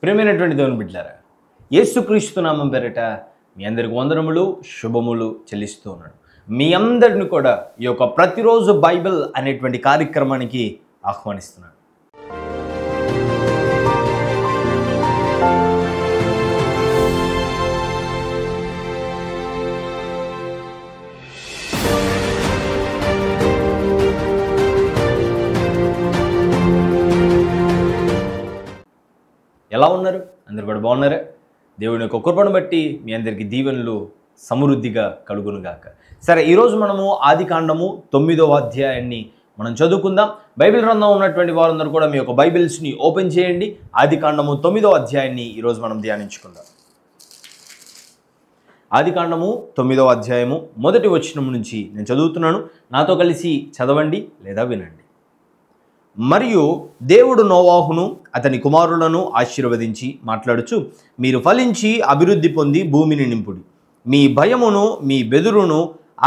ప్రియమైనటువంటి దేవుని బిడ్డలారా, యేసుక్రీస్తు నామం పేరిట మీ అందరికి వందనములు శుభములు చెల్లిస్తూ ఉన్నాడు. మీ అందరిని కూడా ఈ యొక్క ప్రతిరోజు బైబిల్ అనేటువంటి కార్యక్రమానికి ఆహ్వానిస్తున్నాను. ఎలా ఉన్నారు? అందరు కూడా బాగున్నారా? దేవుని యొక్క కృపను బట్టి మీ అందరికీ దీవెనలు సమృద్ధిగా కలుగునుగాక. సరే, ఈరోజు మనము ఆదికాండము 9వ అధ్యాయాన్ని మనం చదువుకుందాం. బైబిల్ గ్రంథం ఉన్నటువంటి వారందరూ కూడా మీ యొక్క బైబిల్స్ని ఓపెన్ చేయండి. ఆదికాండము 9వ అధ్యాయాన్ని ఈరోజు మనం ధ్యానించుకుందాం. ఆదికాండము 9వ అధ్యాయము మొదటి వచనం నుంచి నేను చదువుతున్నాను. నాతో కలిసి చదవండి లేదా వినండి. మరియు దేవుడు నోవాహును అతని కుమారులను ఆశీర్వదించి మాట్లాడుచు, మీరు ఫలించి అభివృద్ధి పొంది భూమిని నింపుడి. మీ భయమును మీ బెదురును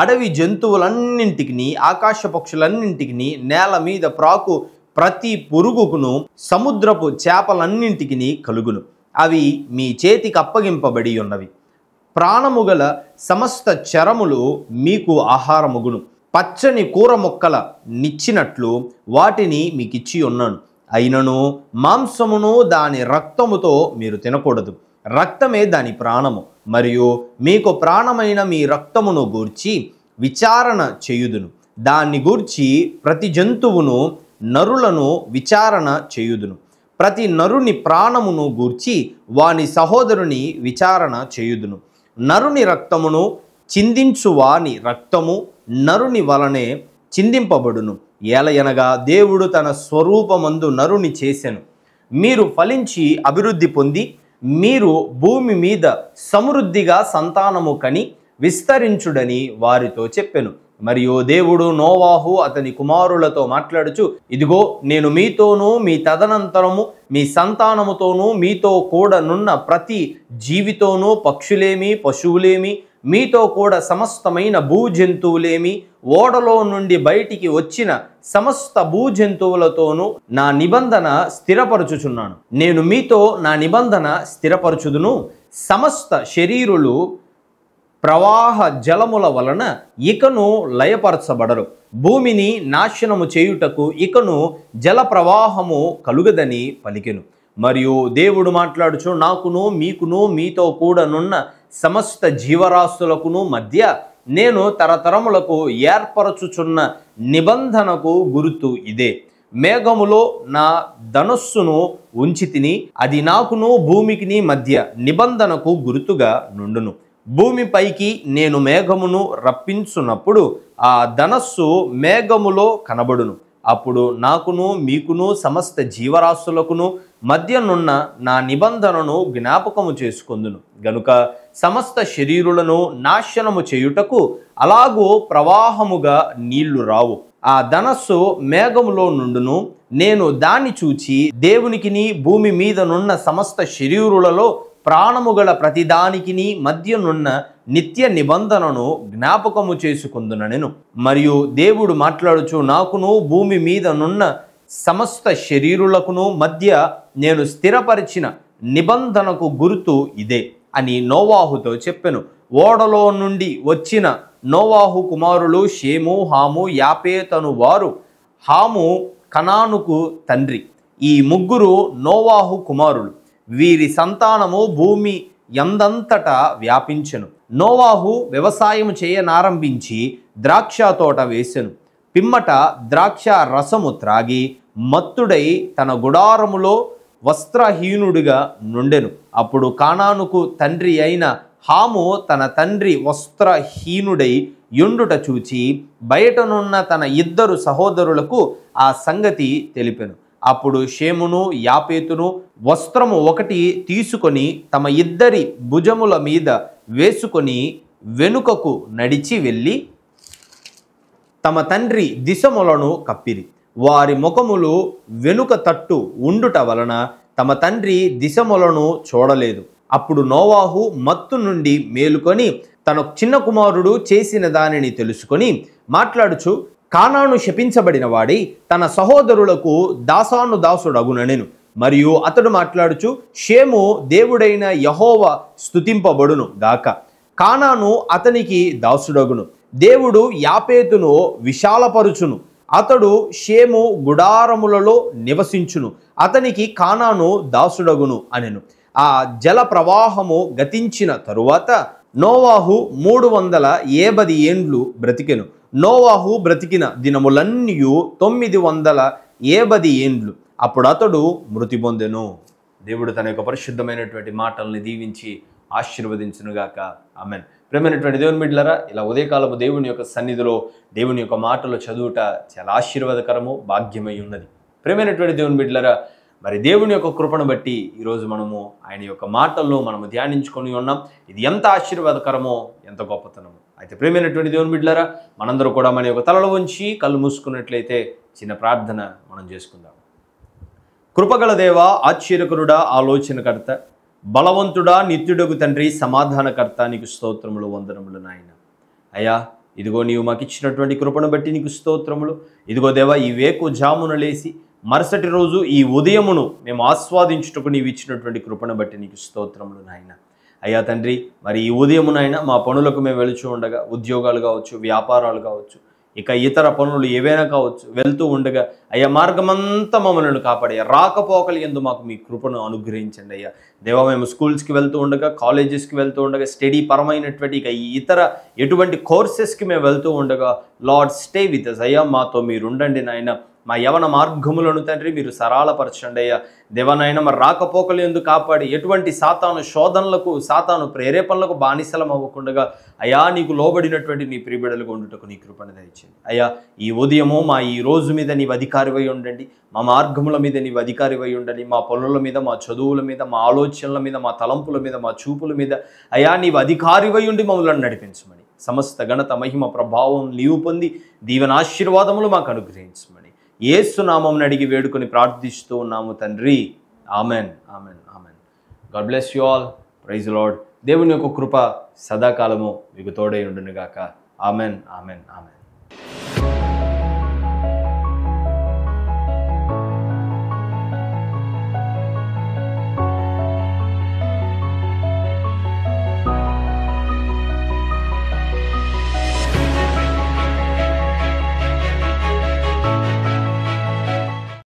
అడవి జంతువులన్నింటికి, ఆకాశ పక్షులన్నింటికి, నేల మీద ప్రాకు ప్రతి పురుగుకును, సముద్రపు చేపలన్నింటికి కలుగును. అవి మీ చేతికి అప్పగింపబడి ఉన్నవి. ప్రాణముగల సమస్త చరములు మీకు ఆహారముగును. పచ్చని కూర మొక్కల నిచ్చినట్లు వాటిని మీకు ఇచ్చి ఉన్నాను. అయినను మాంసమును దాని రక్తముతో మీరు తినకూడదు. రక్తమే దాని ప్రాణము. మరియు మీకు ప్రాణమైన మీ రక్తమును గూర్చి విచారణ చేయుదును. దాన్ని గూర్చి ప్రతి జంతువును నరులను విచారణ చేయుదును. ప్రతి నరుని ప్రాణమును గూర్చి వాని సహోదరుని విచారణ చేయుదును. నరుని రక్తమును చిందించువాని రక్తము నరుని వలనే చిందింపబడును. ఏలయనగా దేవుడు తన స్వరూపమందు నరుని చేసెను. మీరు ఫలించి అభివృద్ధి పొంది మీరు భూమి మీద సమృద్ధిగా సంతానము కని విస్తరించుడని వారితో చెప్పెను. మరియు దేవుడు నోవాహు అతని కుమారులతో మాట్లాడుచు, ఇదిగో నేను మీతోనూ మీ తదనంతరము మీ సంతానముతోనూ మీతో కూడా నున్న ప్రతి జీవితోనూ, పక్షులేమి పశువులేమి, మీతో కూడా సమస్తమైన భూజంతువులేమి, ఓడలో నుండి బయటికి వచ్చిన సమస్త భూజంతువులతోనూ నా నిబంధన స్థిరపరచుచున్నాను. నేను మీతో నా నిబంధన స్థిరపరచుదును. సమస్త శరీరులు ప్రవాహ జలముల వలన ఇకను లయపరచబడరు. భూమిని నాశనము చేయుటకు ఇకను జల ప్రవాహము కలుగదని పలికెను. మరియు దేవుడు మాట్లాడుచు, నాకును మీకును మీతో కూడా నున్న సమస్త జీవరాశులకును మధ్య నేను తరతరములకు ఏర్పరచుచున్న నిబంధనకు గుర్తు ఇదే. మేఘములో నా ధనస్సును ఉంచి తిని అది నాకును భూమికిని మధ్య నిబంధనకు గుర్తుగా నుండును. భూమిపైకి నేను మేఘమును రప్పించున్నప్పుడు ఆ ధనస్సు మేఘములో కనబడును. అప్పుడు నాకును మీకును సమస్త జీవరాశులకును మధ్యనున్న నా నిబంధనను జ్ఞాపకము చేసుకొందును. గనుక సమస్త శరీరులను నాశనము చేయుటకు అలాగూ ప్రవాహముగా నీళ్లు రావు. ఆ ధనస్సు మేఘములో నుండును. నేను దాన్ని చూచి దేవునికిని భూమి మీద నున్న సమస్త శరీరులలో ప్రాణము గల ప్రతిదానికిని మధ్యనున్న నిత్య నిబంధనను జ్ఞాపకము చేసుకుందునెను. మరియు దేవుడు మాట్లాడుచు, నాకును భూమి మీద నున్న సమస్త శరీరులకును మధ్య నేను స్థిరపరిచిన నిబంధనకు గుర్తు ఇదే అని నోవాహుతో చెప్పెను. ఓడలో నుండి వచ్చిన నోవాహు కుమారులు షేము, హాము, యాపేతను వారు. హాము కనానుకు తండ్రి. ఈ ముగ్గురు నోవాహు కుమారులు. వీరి సంతానము భూమి యందంతటా వ్యాపించెను. నోవాహు వ్యవసాయము చేయనారంభించి ద్రాక్ష తోట వేసెను. పిమ్మట ద్రాక్ష రసము త్రాగి మత్తుడై తన గుడారములో వస్త్రహీనుడిగా నుండెను. అప్పుడు కానానుకు తండ్రి అయిన హాము తన తండ్రి వస్త్రహీనుడై యుండుట చూచి బయటనున్న తన ఇద్దరు సహోదరులకు ఆ సంగతి తెలిపెను. అప్పుడు షేమును యాపేతును వస్త్రము ఒకటి తీసుకొని తమ ఇద్దరి భుజముల మీద వేసుకొని వెనుకకు నడిచి వెళ్ళి తమ తండ్రి దిశములను కప్పిరి. వారి ముఖములు వెనుక తట్టు ఉండుట వలన తమ తండ్రి దిశములను చూడలేదు. అప్పుడు నోవాహు మత్తు నుండి మేలుకొని తన చిన్న కుమారుడు చేసిన దానిని తెలుసుకొని మాట్లాడుచు, కానాను శపించబడిన వాడి తన సహోదరులకు దాసానుదాసుడగునెను. మరియు అతడు మాట్లాడుచు, షేము దేవుడైన యెహోవా స్తుతింపబడును గాక, కానాను అతనికి దాసుడగును, దేవుడు యాపేతును విశాలపరుచును, అతడు షేము గుడారములలో నివసించును, అతనికి కానాను దాసుడగును అనెను. ఆ జల ప్రవాహము గతించిన తరువాత నోవాహు 380 ఏండ్లు బ్రతికెను. నోవాహు బ్రతికిన దినములన్నీయు 980 ఏండ్లు. అప్పుడు అతడు మృతి పొందెను. దేవుడు తన యొక్క పరిశుద్ధమైనటువంటి మాటల్ని దీవించి ఆశీర్వదించునుగాక. ఆమెన్. ప్రేమైనటువంటి దేవుని బిడ్డలారా, ఇలా ఉదయకాలపు దేవుని యొక్క సన్నిధిలో దేవుని యొక్క మాటలు చదువుట చాలా ఆశీర్వాదకరము, భాగ్యమై ఉన్నది. ప్రేమైనటువంటి దేవుని బిడ్డలారా, మరి దేవుని యొక్క కృపను బట్టి ఈరోజు మనము ఆయన యొక్క మాటల్లో మనము ధ్యానించుకొని ఉన్నాం. ఇది ఎంత ఆశీర్వాదకరమో, ఎంత గొప్పతనమో. అయితే ప్రేమైనటువంటి దేవుని బిడ్డలారా, మనందరూ కూడా మన యొక్క తలలు ఉంచి కళ్ళు మూసుకున్నట్లయితే చిన్న ప్రార్థన మనం చేసుకుందాం. కృపగల దేవా, ఆశ్చర్యకరుడా, ఆలోచనకర్త, బలవంతుడా, నిత్యుడగు తండ్రి, సమాధానకర్త, నీకు స్తోత్రములు, వందనములు నాయన. అయ్యా, ఇదిగో నీవు మాకు ఇచ్చినటువంటి కృపను బట్టి నీకు స్తోత్రములు. ఇదిగో దేవా, ఈ వేకు జామున లేసి మరుసటి రోజు ఈ ఉదయమును మేము ఆస్వాదించుటకు నీవు ఇచ్చినటువంటి కృపను బట్టి నీకు స్తోత్రములు నాయన. అయ్యా తండ్రి, మరి ఈ ఉదయమునైనా మా పనులకు మేము వెళుచూ ఉండగా, ఉద్యోగాలు కావచ్చు, వ్యాపారాలు కావచ్చు, ఇక ఇతర పనులు ఏవైనా కావచ్చు, వెళ్తూ ఉండగా అయ్యా మార్గమంతా మమ్మల్ని కాపాడి రాకపోకలు యందు మాకు మీ కృపను అనుగ్రహించండి. అయ్యా దేవా, మేము స్కూల్స్కి వెళ్తూ ఉండగా, కాలేజెస్కి వెళ్తూ ఉండగా, స్టడీ పరమైనటువంటి ఇక ఇతర ఎటువంటి కోర్సెస్కి మేము వెళ్తూ ఉండగా, లార్డ్ స్టే విత్ us. అయ్యా మాతో మీరు ఉండండి నాయన. మా యవన మార్గములను తండ్రి మీరు సరళపరచండి అయ్యా. దేవనాయన మరి రాకపోకలు ఎందుకు కాపాడి ఎటువంటి సాతాను శోధనలకు, సాతాను ప్రేరేపణలకు బానిసలం అవ్వకుండా అయ్యా నీకు లోబడినటువంటి నీ ప్రియబిడలకు ఉండుటకు నీ కృపను దయచేయండి. అయ్యా ఈ ఉదయము మా ఈ రోజు మీద నీవు అధికారివై ఉండండి. మా మార్గముల మీద నీవు అధికారివై ఉండండి. మా పనుల మీద, మా చదువుల మీద, మా ఆలోచనల మీద, మా తలంపుల మీద, మా చూపుల మీద అయ్యా నీవు అధికారివై ఉండి మమ్మల్ని నడిపించమని, సమస్త ఘనత, మహిమ, ప్రభావం నీవు పొంది దీవెన ఆశీర్వాదములు మాకు అనుగ్రహించమని యేసు నామమున అడిగి వేడుకొని ప్రార్థిస్తూ ఉన్నాము తండ్రి. Amen, amen, amen. God bless you all. Praise Lord. దేవుని యొక్క కృప సదాకాలము మీకు తోడై ఉండునుగాక. Amen, amen, amen.